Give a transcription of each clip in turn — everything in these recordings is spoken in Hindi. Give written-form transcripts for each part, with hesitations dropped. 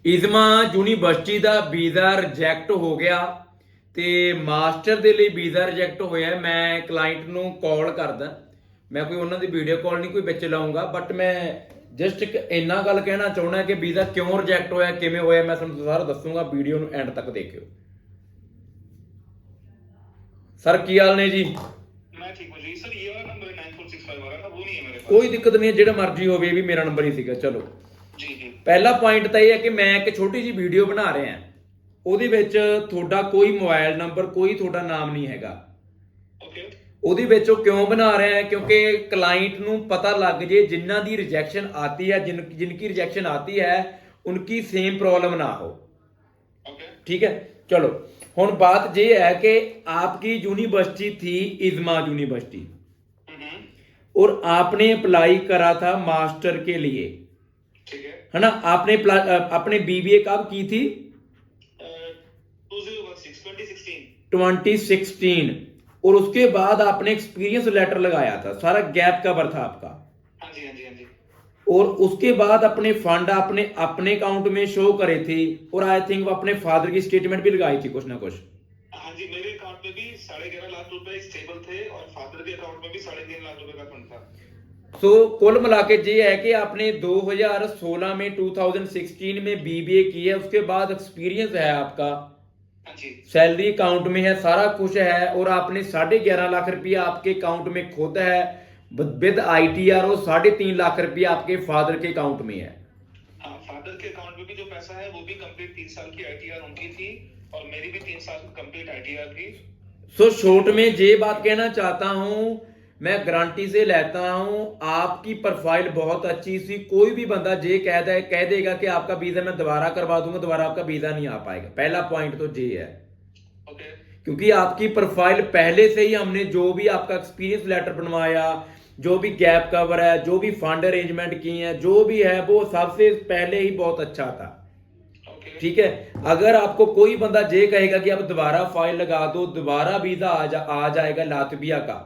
ਇਜ਼ਮਾ ਯੂਨੀਵਰਸਿਟੀ ਦਾ ਵੀਜ਼ਾ ਰਿਜੈਕਟ ਹੋ ਗਿਆ ਤੇ ਮਾਸਟਰ ਦੇ ਲਈ ਵੀਜ਼ਾ ਰਿਜੈਕਟ ਹੋਇਆ। ਮੈਂ ਕਲਾਇੰਟ ਨੂੰ ਕਾਲ ਕਰਦਾ, ਮੈਂ ਕੋਈ ਉਹਨਾਂ ਦੀ ਵੀਡੀਓ ਕਾਲ ਨਹੀਂ ਕੋਈ ਵਿੱਚ ਲਾਉਂਗਾ, ਬਟ ਮੈਂ ਜਸਟ ਇੱਕ ਇੰਨਾ ਗੱਲ ਕਹਿਣਾ ਚਾਹੁੰਦਾ ਕਿ ਵੀਜ਼ਾ ਕਿਉਂ ਰਿਜੈਕਟ ਹੋਇਆ, ਕਿਵੇਂ ਹੋਇਆ, ਮੈਂ ਤੁਹਾਨੂੰ ਸਾਰਾ ਦੱਸੂਗਾ। ਵੀਡੀਓ ਨੂੰ ਐਂਡ ਤੱਕ ਦੇਖਿਓ। सर की हाल ने जी? मैं ठीक हूं जी। सर ये वाला नंबर 9465 वाला ना, वो नहीं है मेरे पास। कोई दिक्कत नहीं है, जेड़ा मर्जी हो, भी मेरा नंबर ही सीगा। चलो जी जी। पहला पॉइंट तो यह है कि मैं एक छोटी जी वीडियो बना रहा ਉਹਦੇ ਵਿੱਚ ਤੁਹਾਡਾ ਕੋਈ ਮੋਬਾਈਲ ਨੰਬਰ, ਕੋਈ ਤੁਹਾਡਾ ਨਾਮ ਨਹੀਂ ਹੈਗਾ। ਓਕੇ। ਉਹਦੇ ਵਿੱਚ ਉਹ ਕਿਉਂ ਬਣਾ ਰਿਹਾ ਹੈ? ਕਿਉਂਕਿ क्लाइंट ਨੂੰ ਪਤਾ ਲੱਗ ਜੇ ਜਿਨ੍ਹਾਂ ਦੀ रिजेक्शन आती है, जिनकी रिजेक्शन आती है उनकी सेम प्रॉब्लम ना हो। ओके। ठीक है, चलो हुण बात ये है कि आपकी यूनिवर्सिटी थी इज़मा यूनिवर्सिटी और आपने अप्लाई करा था मास्टर के लिए, ठीक है ना? आपने अपने बीबीए कब की थी? 2016 और उसके बाद आपने एक्सपीरियंस लेटर लगाया था, सारा गैप कवर था आपका। हाँ जी हाँ जी हाँ जी। और उसके बाद अपने फंड आपने अपने अकाउंट में शो करे थे और आई थिंक अपने फादर की स्टेटमेंट भी लगाई थी कुछ ना कुछ। हाँ जी, मेरे अकाउंट में भी 11.5 लाख रुपए स्टेबल थे और फादर के अकाउंट में भी 3.5 लाख रुपए का फंड था। तो कुल मिला के ये है कि आपने 2016 में 2016 में बीबीए की है, उसके बाद एक्सपीरियंस है आपका, सैलरी अकाउंट में है, सारा कुछ है, और आपने 11.5 लाख रुपया आपके अकाउंट में खुद है विद ITR और 3.5 लाख रुपया आपके फादर के अकाउंट में है। हाँ, फादर के अकाउंट में भी जो पैसा है वो भी कंप्लीट 3 साल की ITR उनकी थी और मेरी भी 3 साल की कंप्लीट ITR थी। सो शॉर्ट में ये बात कहना चाहता हूं, मैं गारंटी से लेता हूं आपकी प्रोफाइल बहुत अच्छी सी। कोई भी बंदा ये कह देगा कि आपका वीजा मैं दोबारा करवा दूंगा, दोबारा आपका वीजा नहीं आ पाएगा। पहला पॉइंट तो ये है। ओके। क्योंकि आपकी प्रोफाइल पहले से ही हमने जो भी आपका एक्सपीरियंस लेटर बनवाया, जो भी गैप कवर है, जो भी फंड अरेंजमेंट किए हैं, जो भी है वो सबसे पहले ही बहुत अच्छा था। ठीक है, अगर आपको कोई बंदा ये कहेगा कि आप दोबारा फाइल लगा दो, दोबारा वीजा आ जाएगा लातविया का,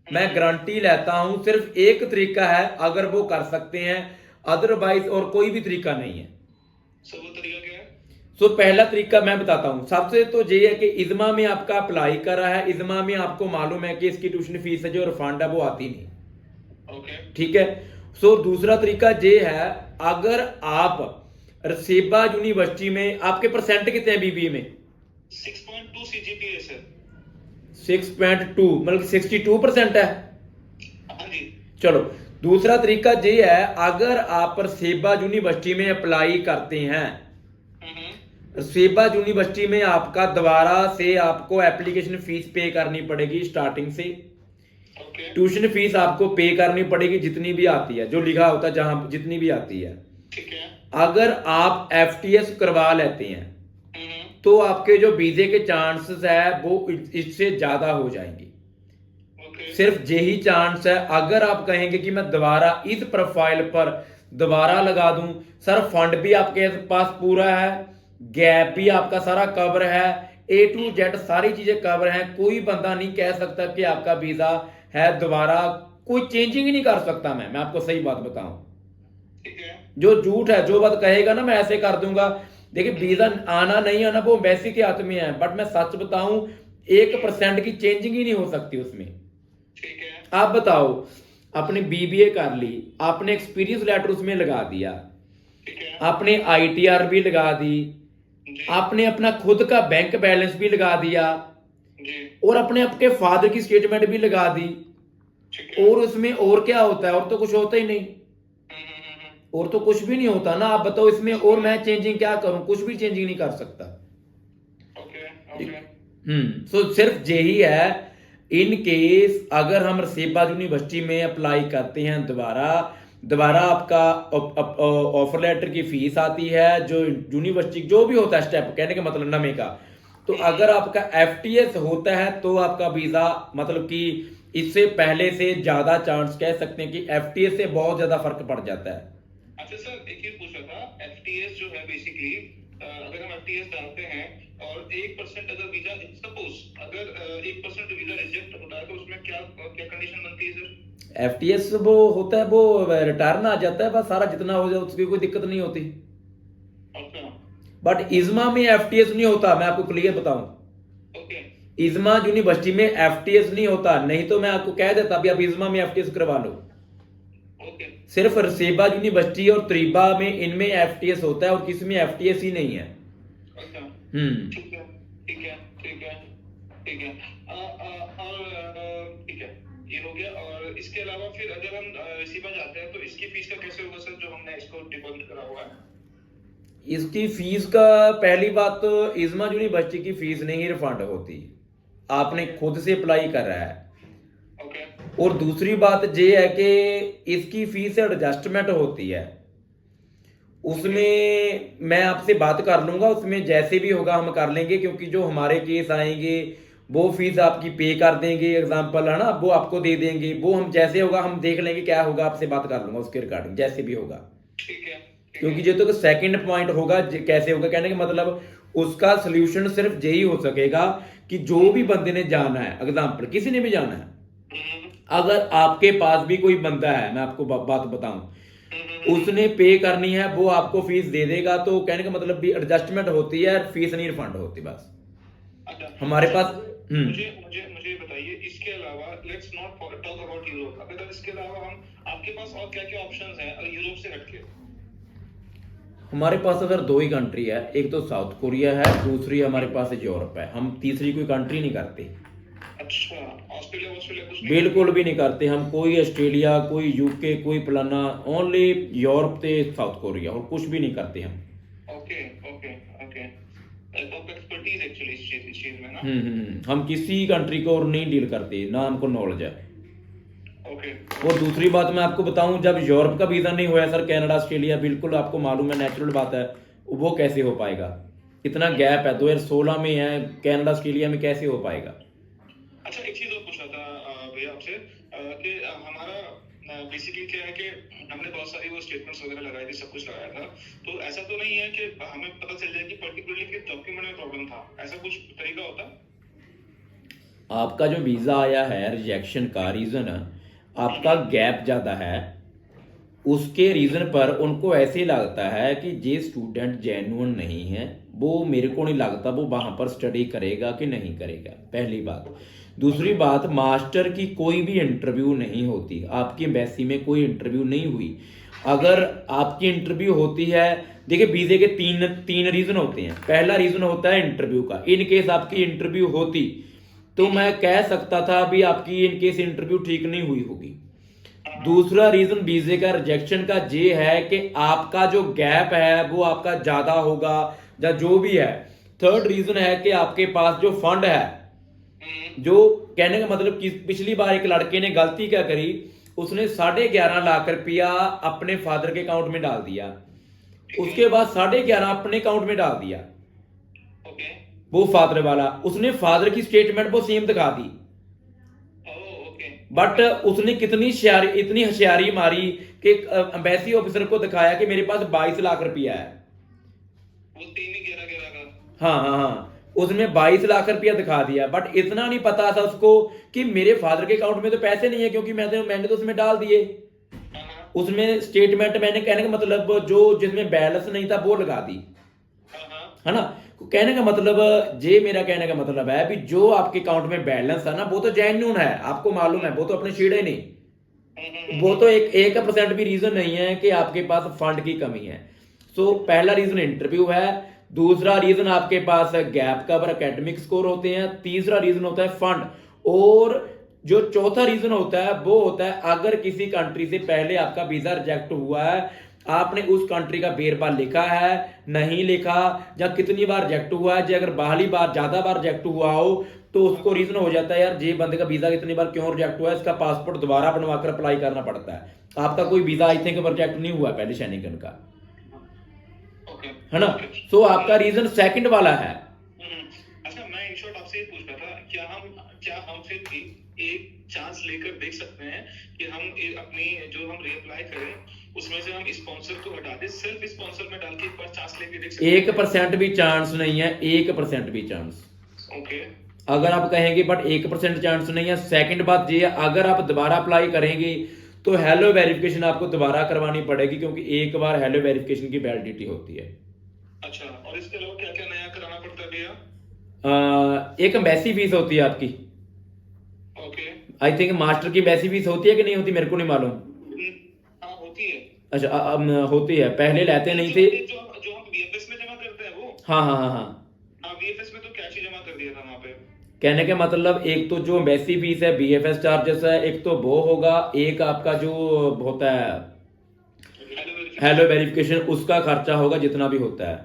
मैं गारंटी लेता हूं सिर्फ एक तरीका है, अगर वो कर सकते हैं, अदरवाइज और कोई भी तरीका नहीं है। सो वो तरीका क्या है? सो पहला तरीका मैं बताता हूं। सबसे तो ये है कि इज़मा में आपका अप्लाई करा है, इज़मा में आपको मालूम है कि इसकी ट्यूशन फीस है जो रिफंड है वो आती नहीं। ओके। ठीक है। सो दूसरा तरीका ये है, अगर आप रसेबा यूनिवर्सिटी में, आपके परसेंट कितने हैं बीबीए में? 6.2 CGPA सर। 6.2 मतलब 62% है। हाँ जी। चलो दूसरा तरीका ये है, अगर आप रसेबा यूनिवर्सिटी में अप्लाई करते हैं, रसेबा यूनिवर्सिटी में आपका दोबारा से आपको एप्लीकेशन फीस पे करनी पड़ेगी स्टार्टिंग से। ट्यूशन फीस आपको पे करनी पड़ेगी जितनी भी आती है, जो लिखा होता है जहां जितनी भी आती है। ठीक है। अगर आप FTS करवा लेते हैं तो आपके जो वीजे के चांसेस है वो इससे ज्यादा हो जाएंगे। सिर्फ यही चांस है। अगर आप कहेंगे कि मैं दोबारा इस प्रोफाइल पर दोबारा लगा दूं, सर फंड भी आपके पास पूरा है, गैप भी आपका सारा कवर है, A to Z सारी चीजें कवर हैं, कोई बंदा नहीं कह सकता कि आपका वीजा है दोबारा, कोई चेंजिंग ही नहीं कर सकता। मैं आपको सही बात बताऊं, जो झूठ है, जो बात कहेगा ना मैं ऐसे कर दूंगा, देखिए वीजा आना नहीं आना वो एम्बेसी के हाथ में है, बट मैं सच बताऊं 1% की चेंजिंग ही नहीं हो सकती उसमें। ठीक है। आप बताओ, आपने BBA कर ली, आपने एक्सपीरियंस लेटर उसमें लगा दिया, आपने ITR भी लगा दी, आपने अपना खुद का बैंक बैलेंस भी लगा दिया और अपने आपके फादर की स्टेटमेंट भी लगा दी, और उसमें और क्या होता है? और तो कुछ होता ही नहीं, और तो कुछ भी नहीं होता ना। आप बताओ इसमें और मैं चेंजिंग क्या करूं? कुछ भी चेंजिंग नहीं कर सकता। सो सिर्फ यही है, इन केस अगर हम रसेबा यूनिवर्सिटी में अप्लाई करते हैं दोबारा आपका ऑफर लेटर की फीस आती है, जो यूनिवर्सिटी जो भी होता है स्टेप, कहने का मतलब नमे का, तो अगर आपका FTS होता है तो आपका वीजा मतलब कि इससे पहले से ज्यादा चांस कह सकते हैं कि FTS से बहुत ज्यादा फर्क पड़ जाता है। अच्छा सर, एक चीज पूछा था, FTS जो है बेसिकली अगर हम FTS डालते हैं और 1% अगर वीजा, सपोज अगर 1% वीजा रिजेक्ट होता है तो उसमें क्या क्या कंडीशन बनती है सर? FTS वो होता है, वो रिटर्न आ जाता है, बस सारा जितना हो जाए उसकी कोई दिक्कत नहीं होती। अच्छा। बट इज्मा में एफटीएस नहीं होता, मैं आपको क्लियर बताऊं। ओके इज्मा यूनिवर्सिटी में एफटीएस नहीं होता, नहीं तो मैं आपको कह देता अभी आप इज्मा में एफटीएस करवा लो। ओके सिर्फ रसेबा यूनिवर्सिटी और तरीबा में इनमें एफटीएस होता है और किसी में एफटीएस ही नहीं है। अच्छा हम्म। ठीक है ठीक है ठीक है ठीक है और ठीक है, ये हो गया। और इसके अलावा फिर अगर हम रिसीवा जाते हैं तो इसकी फीस का कैसे होगा सर, जो हमने इसको डिपॉजिट करा हुआ है? इसकी फीस का पहली बात तो इज्मा यूनिवर्सिटी की फीस नहीं रिफंड होती, आपने खुद से अप्लाई कर रहा है। ओके और दूसरी बात ये है कि इसकी फीस एडजस्टमेंट होती है, उसमें मैं आपसे बात कर लूंगा, उसमें जैसे भी होगा हम कर लेंगे, क्योंकि जो हमारे केस आएंगे वो फीस आपकी पे कर देंगे, एग्जांपल है ना, वो आपको दे देंगे, वो हम जैसे होगा हम देख लेंगे क्या होगा, आपसे बात कर लूंगा उसके रिगार्डिंग जैसे भी होगा। ठीक है क्योंकि जो तो सेकंड पॉइंट होगा कैसे होगा, कहने का मतलब उसका सोल्यूशन सिर्फ यही हो सकेगा कि जो भी बंदे ने जाना है, एग्जांपल किसी ने भी जाना है, अगर आपके पास भी कोई बंदा है, मैं आपको बात बताऊं, उसने पे करनी है, वो आपको फीस दे देगा, तो कहने का मतलब भी एडजस्टमेंट होती है, फीस नहीं रिफंड होती बस। अच्छा हमारे पास मुझे मुझे मुझे बताइए, इसके अलावा let's not talk about Europe, अगर इसके अलावा हम आपके पास और क्या क्या ऑप्शंस हैं और यूरोप से हटके? हमारे पास अगर दो ही कंट्री है, एक तो साउथ कोरिया है, दूसरी हमारे पास यूरोप है, हम तीसरी कोई कंट्री नहीं करते। अच्छा, ऑस्ट्रेलिया ऑस्ट्रेलिया कुछ नहीं? बिल्कुल भी नहीं करते हम, कोई ऑस्ट्रेलिया, कोई यूके, कोई फलाना, ओनली यूरोप ते साउथ कोरिया, और कुछ भी नहीं करते हम। ओके ओके ओके, तो एक्सपर्टीज एक्चुअली इस चीज में ना। हम किसी कंट्री को और नहीं डील करते, ना हमको नॉलेज है। ओके और दूसरी बात मैं आपको बताऊं, जब यूरोप का वीजा नहीं हुआ सर, कनाडा ऑस्ट्रेलिया, बिल्कुल आपको मालूम है, नेचुरल बात है, वो कैसे हो पाएगा, इतना गैप है, 2016 में है, कनाडा ऑस्ट्रेलिया में कैसे हो पाएगा। अच्छा, एक चीज और पूछना था भैया आपसे कि हमारा बेसिकली क्या है कि हमने बहुत सारी वो स्टेटमेंट्स वगैरह लगाई थी, सब कुछ लगाया था, तो ऐसा तो नहीं है कि हमें पता चल जाए कि पर्टिकुलरली किस डॉक्यूमेंट में प्रॉब्लम था, ऐसा कुछ तरीका होता है? आपका जो वीजा आया है रिजेक्शन का रीजन, आपका गैप ज्यादा है, उसके रीजन पर उनको ऐसे लगता है कि ये स्टूडेंट जेन्युइन नहीं है, वो मेरे को नहीं लगता वो वहां पर स्टडी करेगा कि नहीं करेगा, पहली बात। दूसरी बात, मास्टर की कोई भी इंटरव्यू नहीं होती, आपकी एम्बेसी में कोई इंटरव्यू नहीं हुई। अगर आपकी इंटरव्यू होती है, देखिए वीजे के तीन रीजन होते हैं। पहला रीजन होता है इंटरव्यू का, इन केस आपकी इंटरव्यू होती तो मैं कह सकता था अभी आपकी इन केस इंटरव्यू ठीक नहीं हुई होगी। दूसरा रीजन वीजे का रिजेक्शन का ये है कि आपका जो गैप है वो आपका ज्यादा होगा या जो भी है। थर्ड रीजन है कि आपके पास जो फंड है, जो कहने का मतलब कि पिछली बार एक लड़के ने गलती क्या करी, उसने 11.5 लाख रुपया अपने फादर के अकाउंट में डाल दिया, उसके बाद 11.5 अपने अकाउंट में डाल दिया, ओके वो फादर वाला, उसने फादर की स्टेटमेंट वो सेम दिखा दी, ओके बट उसने इतनी होशियारी मारी कि एम्बेसी ऑफिसर को दिखाया कि मेरे पास 22 लाख रुपया है, वो 3 ही 11 का। हाँ, उसने 22 लाख रुपया दिखा दिया, बट इतना नहीं पता था उसको कि मेरे फादर के अकाउंट में तो पैसे नहीं है, क्योंकि मैंने तो उसमें डाल दिए, उसमें स्टेटमेंट मैंने, कहने का मतलब जो जिसमें बैलेंस नहीं था वो लगा दी, है ना। कहने का मतलब ये मेरा कहने का मतलब है भी जो आपके अकाउंट में बैलेंस है ना, वो तो जेन्युइन है, आपको मालूम है, वो तो अपने छेड़े नहीं, वो तो 1% भी रीजन नहीं है कि आपके पास फंड की कमी है। सो पहला रीजन इंटरव्यू है, दूसरा रीजन आपके पास गैप कवर एकेडमिक स्कोर होते हैं, तीसरा रीजन होता है फंड, और जो चौथा रीजन होता है वो होता है अगर किसी कंट्री से पहले आपका वीजा रिजेक्ट हुआ है, आपने उस कंट्री का बेरबा लिखा है नहीं लिखा, या कितनी बार रिजेक्ट हुआ है, अगर बाहली बार ज्यादा बार रिजेक्ट हुआ हो तो उसको रीजन हो जाता है यार ये बंदे का वीजा कितनी बार क्यों रिजेक्ट हुआ है, इसका पासपोर्ट दोबारा बनवाकर अप्लाई करना पड़ता है। आपका कोई वीजा आई थिंक रिजेक्ट नहीं हुआ पहले शेंगेन का, है ना। सो आपका रीजन सेकंड वाला है। अच्छा, मैं इन शॉर्ट आपसे ये पूछ रहा था, क्या हम फिर भी एक चांस लेकर देख सकते हैं कि हम अपनी जो हम रीअप्लाई करें उसमें से हम स्पॉन्सर को हटा दें, सिर्फ स्पॉन्सर में डाल के एक बार चांस लेके देख सकते हैं? 1% भी चांस नहीं है, 1% भी चांस। ओके, अगर आप कहेंगे बट 1% चांस नहीं है। सेकंड बात ये है, अगर आप दोबारा अप्लाई करेंगे तो हेलो वेरिफिकेशन आपको दोबारा करवानी पड़ेगी, क्योंकि एक बार हेलो वेरिफिकेशन की वैलिडिटी होती है। अच्छा, और इसके अलावा क्या क्या नया कराना पड़ता है भैया? एक एम्बेसी फीस होती है आपकी। ओके। आई थिंक मास्टर की एम्बेसी फीस होती है कि नहीं होती, मेरे को नहीं मालूम। हाँ होती है। अच्छा, होती है, पहले लेते नहीं जो थे। जो जो हम वीएफएस में जमा करते हैं वो। हाँ हाँ हाँ हाँ। हाँ, वीएफएस में तो कैश ही जमा कर दिया था वहाँ पे। कहने का मतलब एक तो जो एम्बेसी फीस है, बीएफएस चार्जेस है, एक तो वो होगा, एक आपका जो होता है हेलो वेरिफिकेशन, उसका खर्चा होगा जितना भी होता है।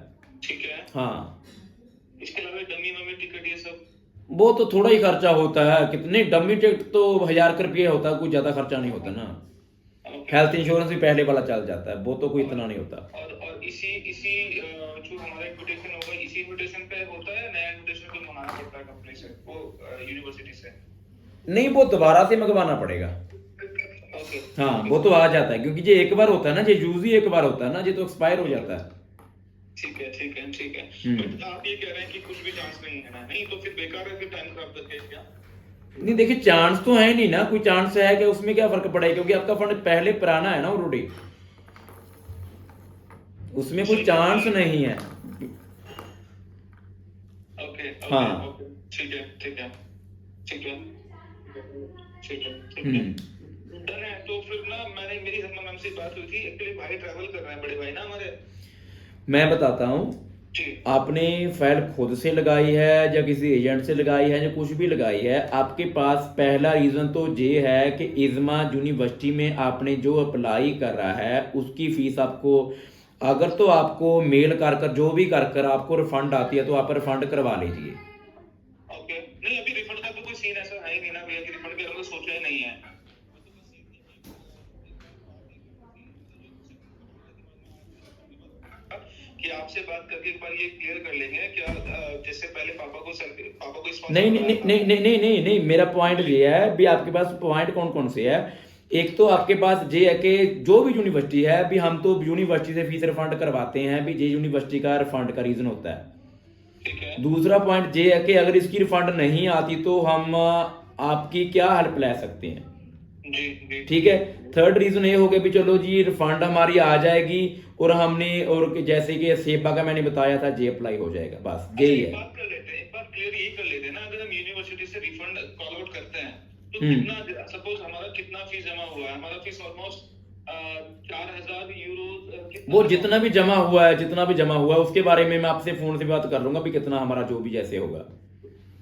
ठीक है। हाँ, इसके अलावा डमी ममी टिकट ये सब। वो तो थोड़ा ही खर्चा होता है, कितने डमी टिकट तो 1000 रुपये होता है, कुछ ज्यादा खर्चा नहीं होता ना। हेल्थ इंश्योरेंस भी पहले वाला चल जाता है, वो तो कोई इतना नहीं होता। और इसी इसी जो हमारा इन्विटेशन होगा, इसी इन्विटेशन पे होता है, नया इन्विटेशन भी मंगाना पड़ता है कंपनी से, वो यूनिवर्सिटी से? नहीं, वो दोबारा से मंगवाना पड़ेगा। ओके। हाँ, वो तो आ जाता है, क्योंकि ये एक बार होता है ना, ये यूज ही एक बार होता है ना, ये तो एक्सपायर हो जाता है। ठीक है ठीक है ठीक है। बट आप ये कह रहे हैं कि कुछ भी चांस नहीं है ना? नहीं तो फिर बेकार है, फिर टाइम खराब करके क्या? नहीं, देखिए चांस तो है नहीं ना, कोई चांस है कि उसमें क्या फर्क पड़ेगा, क्योंकि आपका फंड पहले पुराना है ना ऑलरेडी, उसमें कोई चांस नहीं है। ओके ओके हाँ। ओके, ठीक है ठीक है ठीक है ठीक है ठीक है, डन है। तो फिर ना मैंने मेरी हरमा मैम से बात हुई थी, एक्चुअली भाई ट्रैवल कर रहे हैं, बड़े भाई ना हमारे। मैं बताता हूँ, जी। आपने फाइल खुद से लगाई है या किसी एजेंट से लगाई है या कुछ भी लगाई है, आपके पास पहला रीजन तो ये है कि इज़्मा यूनिवर्सिटी में आपने जो अप्लाई कर रहा है उसकी फीस आपको, अगर तो आपको मेल कर कर जो भी कर कर आपको रिफंड आती है तो आप रिफंड करवा लीजिए। ओके, नहीं अभी रिफंड का तो कोई सीन ऐसा है ही नहीं ना भैया, कि रिफंड के बारे में सोचा ही नहीं है। कि आपसे बात करके एक बार ये क्लियर कर लेंगे क्या, जैसे पहले पापा को sponsor नहीं नहीं कराया नहीं था। नहीं नहीं नहीं नहीं, मेरा पॉइंट ये है भी, आपके पास पॉइंट कौन कौन से है। एक तो आपके पास ये है कि जो भी यूनिवर्सिटी है भी, हम तो यूनिवर्सिटी से फीस रिफंड करवाते हैं भी, ये यूनिवर्सिटी का रिफंड का रीजन होता है। ठीक है। दूसरा पॉइंट ये है कि अगर इसकी रिफंड नहीं आती तो हम आपकी क्या हेल्प ले सकते हैं। जी जी। ठीक है। थर्ड रीजन ये हो गया भी चलो जी रिफंड हमारी आ जाएगी और हमने, और जैसे कि सेबा का मैंने बताया था, जे अप्लाई हो जाएगा, बस यही है। बात कर लेते हैं, एक बार क्लियर ये कर लेते हैं ना, अगर हम यूनिवर्सिटी से रिफंड कॉल आउट करते हैं तो कितना, सपोज हमारा कितना फीस जमा हुआ है, हमारा फीस ऑलमोस्ट 4000 यूरो। वो जितना भी जमा हुआ है, जितना भी जमा हुआ है उसके बारे में मैं आपसे फोन से बात कर लूंगा भी, कितना हमारा जो भी जैसे होगा।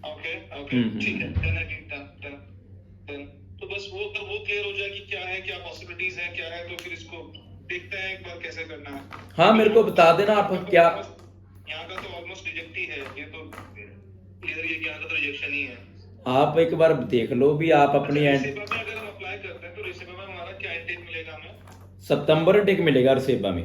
ओके ओके ठीक है, डन है जी, डन डन डन। तो बस वो, अगर वो क्लियर हो जाए कि क्या है, क्या पॉसिबिलिटीज है, क्या है, तो फिर इसको देखते हैं एक बार कैसे करना है। हाँ, मेरे को बता देना आप क्या। यहाँ का तो ऑलमोस्ट रिजेक्ट ही है, ये तो क्लियर ही है कि यहाँ का तो रिजेक्शन ही है। आप एक बार देख लो भी, आप अपनी एंड रिसेबा में अगर हम अप्लाई करते हैं तो रिसेबा में हमारा क्या इंटेक मिलेगा हमें? सितंबर टेक मिलेगा रिसेबा में।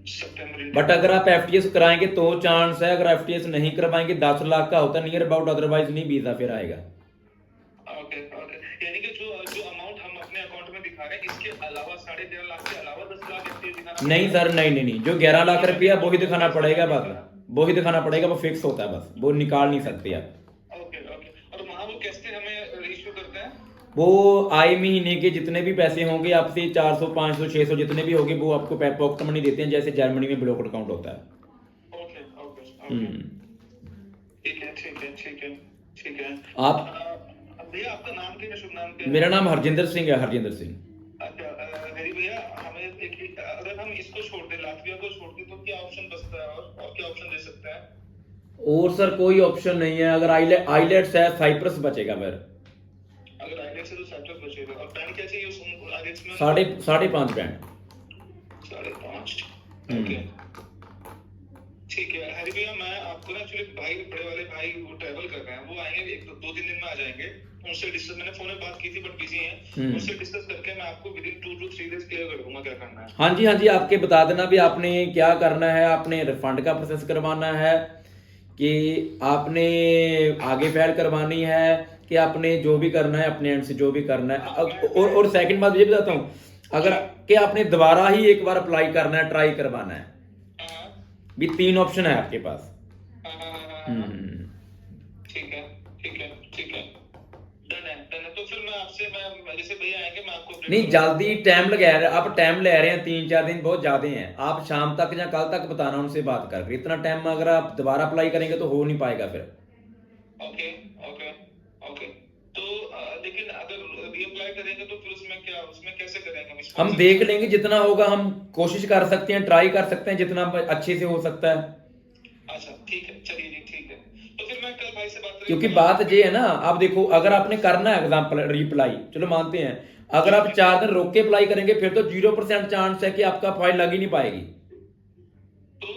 सितंबर। बट अगर आप एफटीएस कराएंगे तो चांस है, अगर एफटीएस नहीं करवाएंगे 10 लाख का होता है नियर अबाउट, अदरवाइज नहीं वीजा फिर आएगा। ओके ओके, यानी कि जो जो अमाउंट हम अपने अकाउंट में दिखा रहे हैं इसके अलावा 13.5 लाख के अलावा 10 लाख एफटीएस दिखाना? नहीं सर, नहीं नहीं नहीं, जो 11 लाख रुपया वो ही दिखाना पड़ेगा, बस वो ही दिखाना पड़ेगा, वो फिक्स होता है, बस वो निकाल नहीं सकते आप। ओके ओके, और वहाँ वो कैसे हमें इशू करते हैं? वो आए महीने के जितने भी पैसे होंगे आपसे, 400 500 600 जितने भी होंगे, वो आपको पॉकेट मनी देते हैं, जैसे जर्मनी में ब्लॉक अकाउंट होता है। ओके ओके ओके, ठीक है ठीक है ठीक है ठीक है। आप, भैया आपका नाम क्या है, शुभ नाम क्या है? मेरा नाम हरजिंदर सिंह है, हरजिंदर सिंह। अच्छा, हरी भैया हमें एक, अगर हम इसको छोड़ दें, लातविया को छोड़ दें, तो क्या ऑप्शन बचता है, और क्या ऑप्शन दे सकते हैं? और सर कोई ऑप्शन नहीं है, अगर आइलेट्स है साइप्रस बचेगा फिर। अगर आइलेट्स है तो साइप्रस बचेगा, और बैंड क्या चाहिए उस आइलेट्स में? 5.5 बैंड। 5.5, ओके ठीक है। हरी भैया मैं आपको ना, एक्चुअली भाई, बड़े वाले भाई वो ट्रैवल कर रहे हैं, वो आएंगे एक 2-3 दिन में आ जाएंगे। उनसे डिस्कस, मैंने फोन में बात की थी बट बिजी हैं, उनसे डिस्कस करके मैं आपको विदिन 2 to 3 डेज क्लियर कर दूंगा क्या करना है। हाँ जी हाँ जी, आपके बता देना भी आपने क्या करना है, आपने रिफंड का प्रोसेस करवाना है कि आपने आगे फाइल करवानी है, कि आपने जो भी करना है अपने एंड से जो भी करना है। और सेकंड बात ये बताता हूँ, अगर कि आपने दोबारा ही एक बार अप्लाई करना है, ट्राई करवाना है, भी 3 ऑप्शन है आपके पास। ठीक है ठीक है ठीक है, डन है डन है। तो फिर मैं आपसे, मैं मैं जैसे भैया आएंगे मैं आपको update नहीं करूंगा। जल्दी टाइम लगा रहे आप टाइम ले रहे हैं 3-4 दिन बहुत ज्यादा हैं आप शाम तक या कल तक बताना उनसे बात करके इतना टाइम अगर आप दोबारा अप्लाई करेंगे तो हो नहीं पाएगा फिर ओके ओके ओके तो लेकिन अगर रीअप्लाई करेंगे तो फिर उसमें क्या उसमें कैसे करेंगे हम देख लेंगे जितना होगा हम कोशिश कर सकते हैं ट्राई कर सकते हैं जितना अच्छे से हो सकता है अच्छा ठीक है चलिए जी ठीक है तो फिर मैं कल भाई से बात क्योंकि बात ये है ना आप देखो अगर आपने करना है एग्जाम्पल रिप्लाई चलो मानते हैं अगर आप 4 दिन रोक के अप्लाई करेंगे फिर तो 0% चांस है कि आपका फाइल लग ही नहीं पाएगी तो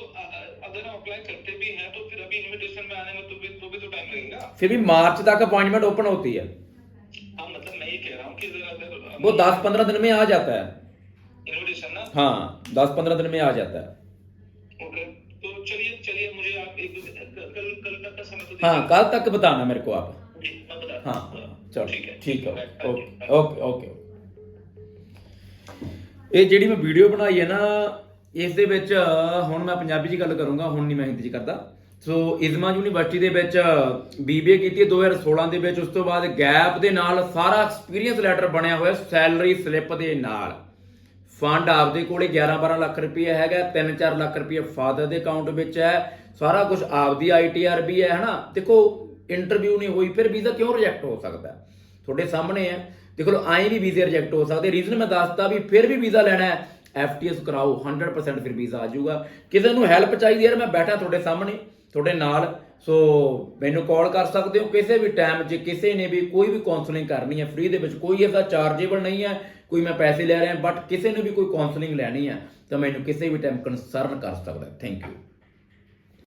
अगर हम अप्लाई करते भी हैं तो फिर अभी इनविटेशन में आने में तो भी तो टाइम लगेगा फिर भी मार्च तक अपॉइंटमेंट ओपन होती है हाँ मतलब मैं ये कह रहा हूँ कि अगर वो 10-15 दिन में आ जाता है इनविटेशन ना हाँ 10-15 दिन में आ जाता है ओके तो चलिए चलिए मुझे आप कल तक का समय तो हाँ कल तक बताना मेरे को आप जी मैं बता हाँ चलो ठीक है Thank you. ਓਕੇ ਓਕੇ ਇਹ ਜਿਹੜੀ ਮੈਂ ਵੀਡੀਓ ਬਣਾਈ ਹੈ ਨਾ ਇਸ ਦੇ ਵਿੱਚ ਹੁਣ ਮੈਂ ਪੰਜਾਬੀ 'ਚ ਗੱਲ ਕਰੂੰਗਾ ਹੁਣ ਨਹੀਂ ਮੈਂ ਹਿੰਦੀ 'ਚ ਕਰਦਾ ਸੋ ਇਜ਼ਮਾ ਯੂਨੀਵਰਸਿਟੀ ਦੇ ਵਿੱਚ BBA ਕੀਤੀ ਹੈ 2016 ਦੇ ਵਿੱਚ ਉਸ ਤੋਂ ਬਾਅਦ ਗੈਪ ਦੇ ਨਾਲ ਸਾਰਾ ਐਕਸਪੀਰੀਅੰਸ ਲੈਟਰ ਬਣਿਆ ਹੋਇਆ ਸੈਲਰੀ ਸਲਿੱਪ ਦੇ ਨਾਲ ਫੰਡ ਆਪਦੇ ਕੋਲੇ 11-12 ਲੱਖ ਰੁਪਏ ਹੈਗਾ 3-4 ਲੱਖ ਰੁਪਏ ਫਾਦਰ ਦੇ ਅਕਾਊਂਟ ਵਿੱਚ ਹੈ ਸਾਰਾ ਕੁਝ ਆਪਦੀ ITR ਵੀ ਹੈ ਹਨਾ ਦੇਖੋ ਇੰਟਰਵਿਊ ਨਹੀਂ ਹੋਈ ਫਿਰ ਵੀਜ਼ਾ ਕਿਉਂ ਰਿਜੈਕਟ ਹੋ ਸਕਦਾ ਤੁਹਾਡੇ ਸਾਹਮਣੇ ਹੈ ਦੇਖੋ ਆਏ ਵੀ ਵੀਜ਼ੇ ਰਿਜੈਕਟ ਹੋ ਸਕਦੇ ਰੀਜ਼ਨ ਮੈਂ ਦੱਸਤਾ ਵੀ ਫਿਰ ਵੀ ਵੀਜ਼ਾ ਲੈਣਾ ਹੈ FTS ਕਰਾਓ 100% ਫਿਰ ਵੀਜ਼ਾ ਆ ਜਾਊਗਾ ਕਿਸੇ ਨੂੰ ਹੈਲਪ ਚਾਹੀਦੀ ਯਾਰ ਮੈਂ ਬੈਠਾ ਤੁਹਾਡੇ ਸਾਹਮਣੇ ਤੁਹਾਡੇ ਨਾਲ ਸੋ ਮੈਨੂੰ ਕਾਲ ਕਰ ਸਕਦੇ ਹੋ ਕਿਸੇ ਵੀ ਟਾਈਮ 'ਚ ਕਿਸੇ ਨੇ ਵੀ ਕੋਈ ਵੀ ਕਾਉਂਸਲਿੰਗ ਕਰਨੀ ਹੈ ਫ੍ਰੀ ਦੇ ਵਿੱਚ ਕੋਈ ਐਸਾ ਚਾਰਜੇਬਲ ਨਹੀਂ ਹੈ ਕੋਈ ਮੈਂ ਪੈਸੇ ਲੈ ਰਿਹਾ ਬਟ ਕਿਸੇ ਨੇ ਵੀ ਕੋਈ ਕਾਉਂਸਲਿੰਗ ਲੈਣੀ ਹੈ ਤਾਂ ਮੈਨੂੰ ਕਿਸੇ ਵੀ ਟਾਈਮ ਕੰਸਰਨ ਕਰ ਸਕਦਾ ਥੈਂਕ ਯੂ